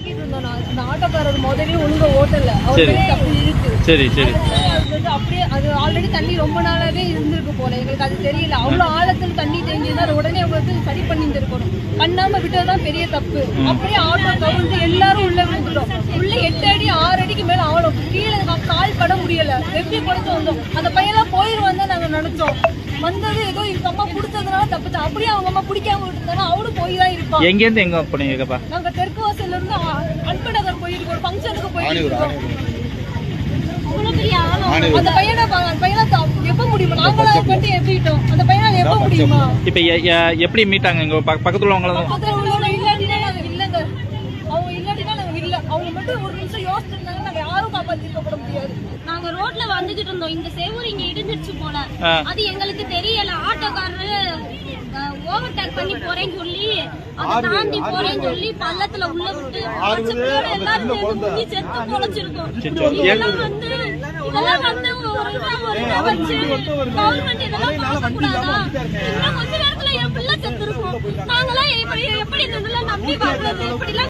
போய்கிட்டு இருந்தோம். அந்த ஆட்டோக்காரர் முதல்ல ஒழுங்கா ஓட்டல, அவர் தப்பு இருக்கு. சரி சரி. அப்படியே அது ஆல்ரெடி தண்ணி ரொம்ப நாளாவே இருந்திருக்கு போல, எங்களுக்கு அது தெரியல. அவ்வளவு ஆழத்துல தண்ணி தேங்கியிருந்தா அதை உடனே உங்களுக்கு சரி பண்ணிருக்கணும். பண்ணாம விட்டதுதான் பெரிய தப்பு. அப்படியே ஆட்டோ கவுந்து எல்லாரும் உள்ள விழுந்துட்டோம். உள்ள 8 அடி 6 அடிக்கு மேல ஆழம், கீழே கால் பட முடியல. எப்படி குறைச்சு வந்தோம். அந்த பையெல்லாம் போயிருவான் தான் நாங்க நினைச்சோம். வந்தது ஏதோ எங்க அம்மா குடுத்ததுனால தப்பு. அப்படியே அவங்க அம்மா பிடிக்காம விட்டுருந்தாங்க, அவனும் போய் தான் இருப்பான். எங்க இருந்து எங்க போனீங்கப்பா? நாங்க தெற்கு வாசல்ல இருந்து அன்பு நகர் போயிருக்கோம், ஒரு ஃபங்க்ஷனுக்கு போயிருக்கோம். அந்த பையனை எப்ப முடியுமா? நாங்களா பண்ணிட்டு ஏற்றிட்டோம். அந்த பையனால எப்ப முடியுமா? இப்ப எப்படி மீட்டாங்க? இங்க பக்கத்துல உள்ளவங்க இல்லாட்டினா நாங்க இல்லங்க. அவங்க இல்லாட்டினா நாங்க இல்ல. அவங்க மட்டும் ஒரு நிமிஷம் யோசிச்சிருந்தாங்க, நாங்க யாரும் காப்பாத்திருக்க முடியாது. நாங்க ரோட்ல வந்துகிட்டு இருந்தோம். இந்த சேவூர் இங்க இடிஞ்சிருச்சு போல, அது எங்களுக்கு தெரியல. ஆட்டோக்காரரு ஓவர்டேக் பண்ணி போறேன்னு சொல்லி, அதை தாண்டி போறேன்னு சொல்லி பள்ளத்துல உள்ள விட்டு எல்லாரும் முங்கி செத்து பொழைச்சிருக்கோம். இதெல்லாம் வந்து ஒரு வச்சு கவர்மெண்ட் இதெல்லாம் பார்க்கக்கூடாதா? இன்னும் கொஞ்ச நேரத்துல என் பிள்ளை செத்து இருக்கும். நாங்களாம் எப்படி இந்த நம்பி வாழ்றது? இப்படி